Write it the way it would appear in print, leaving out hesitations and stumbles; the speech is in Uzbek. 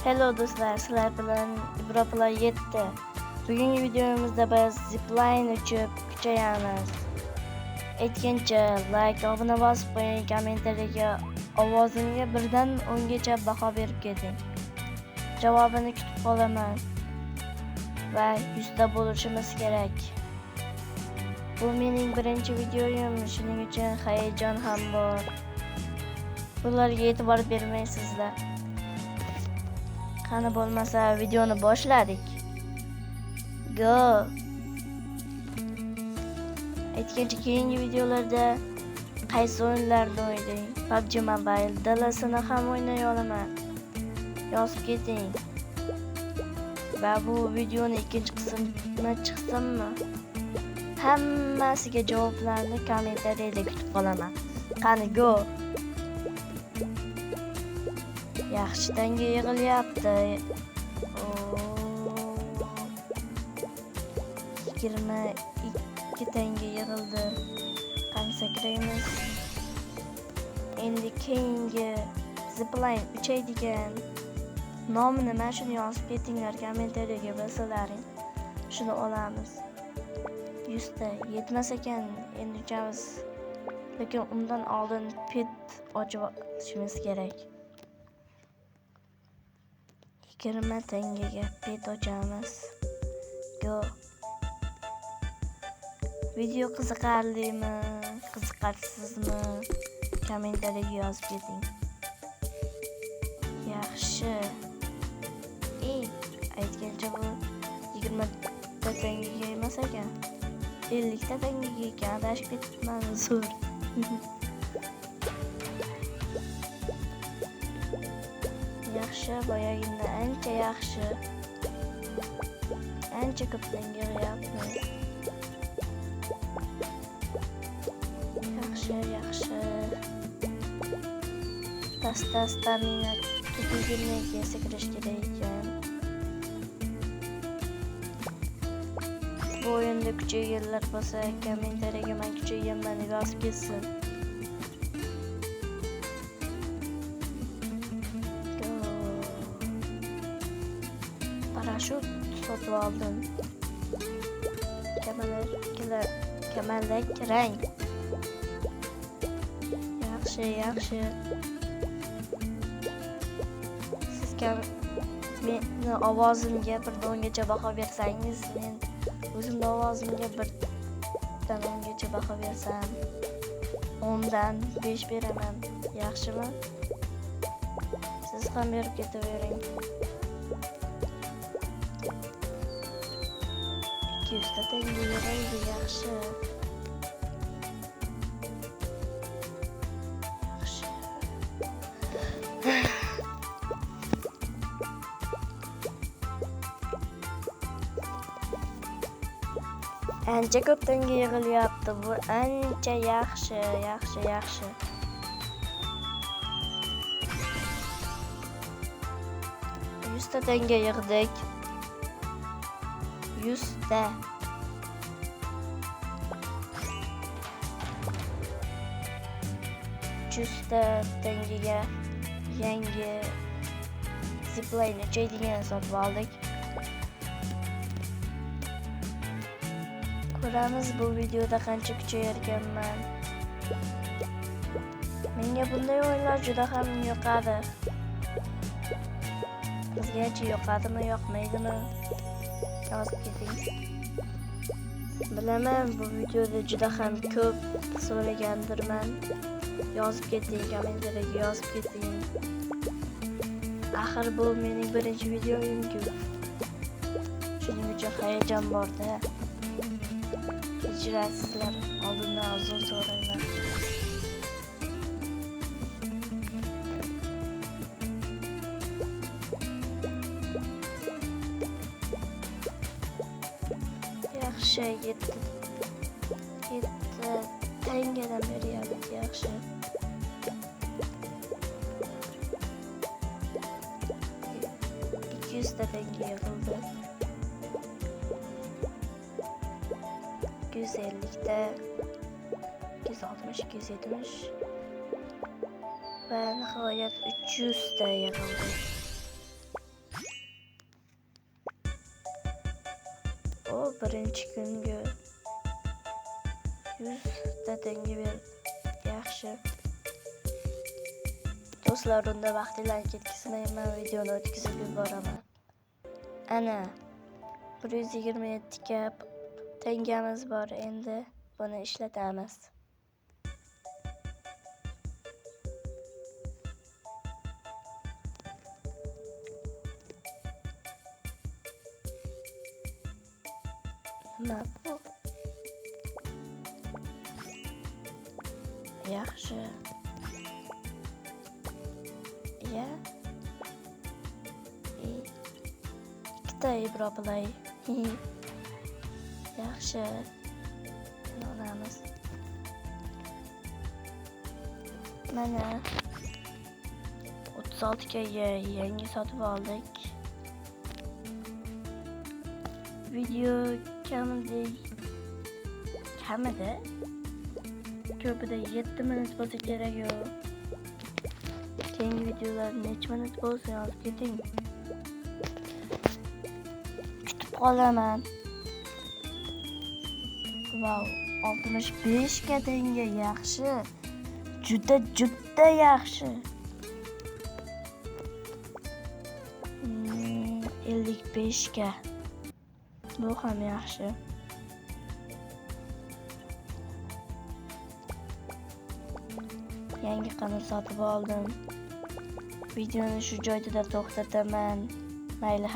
Hello do'stlar, sizlar bilan Ibropla 7. Bugungi videomizda biz zipline uchib kuchayamiz. Aytgancha like, obuna bosib qo'ying, kommentariyaga ovozimga 1 dan 10 gacha baho berib keting. Javobini kutib qolaman va 100 ta bo'lishimiz kerak. Bu mening birinchi videoyim, shuning uchun hayajon ham bor. Bularga e'tibor bermaysizlar. Qani bo'lmasa videoni boshladik. Go. Aytgancha keyingi videolarda qaysi o'yinlarni o'ynaying? PUBG Mobile dalasini ham o'ynay olaman. Yozib keting. Va bu videoning ikkinchi qismini chiqsinmi? Hammasiga javoblarni kommentariyada kutib qolaman. Qani go. Yaxshi tanga yig'ilyapti. 22 tanga yig'ildi. Qani sakraymiz. Endi keyingi zipline uchaydigan nomini mana shuni yozib ketinglar kommentariyaga bilsalaring. Shuni olamiz. 100 ta yetmas ekan endi uchamiz. Lekin undan oldin pet ochib olishimiz kerak. 20 tangaga pet ochamiz. Go. Video qiziqarlimi, qiziqarsizmi? Kommentariyaga yozib keting. Yaxshi. Aytgancha bu 20 ta tangaga emas ekan. 50 ta tangaga ekan. Adashib ketibman, zo'r. Yaxshi, boyaginda ancha yaxshi. Ancha ko'p tanga yig'yapmiz. Yaxshi. Stamina tugaganga sakirash kerak ekan. Bu o'yinda kuchayganlar bo'lsa, kommentariyaga men kuchayganman deb yozib ketsin. Parashut sotib oldim. Kamalak rang. Yaxshi. Sizga meni ovozimga 1 dan 10 gacha baho bersangiz, men o'zimning ovozimga 1 dan 10 gacha baho bersam, 10 dan 5 beraman. Yaxshimi? Siz ham berib ketavering. 200 ta tanga yig'ildi, yaxshi. Ancha ko'p tanga yig'ilyapti. Bu ancha yaxshi. 100 ta tanga yig'dik. 100 ta. Tangaga yangi zipline uchaydigan sotib oldik. Ko'ramiz bu videoda qancha kuchayarkanman. Menga bunday o'yinlar juda ham yoqadi. Sizgacha yoqadimi, yoqmaydimi? Yozib keting. Bilaman, bu videoda juda ham ko'p so'ragandirman. Yozib keting, kommentariyaga yozib keting. Axir bu mening birinchi videoyim-ku. Shuning uchun hayajon bor-da. Kechirasizlar, oldindan uzr so'rayman. Yaxshi, 7 tangadan beryapti, yaxshi. 200 ta tanga yig'ildi. 250 ta, 260, 270 va nihoyat 300 ta yig'ildi. birinchi kungi 100 ta tanga berdi. Yaxshi. Do'stlar, unda vaqtingizni ketkizmay men videoni o'tkazib yuboraman. Ana 127 ga tangamiz bor, endi buni ishlatamiz. Nima bu? Yaxshi. Ya. Ikkita Ibro Play. Yaxshi. Olamiz. Mana 36 ga yangi sotib oldik. Video kamida ko'pida 7 minut bo'lsa kerak. Keyingi videolar necha minut bo'lsa yozib keting. Kutib qolaman. Wow, 65 ga tanga yaxshi. Juda yaxshi. 55 ga. Bu ham yaxshi. Yangi qanot sotib oldim. Videoni shu joyda to'xtataman. Mayli,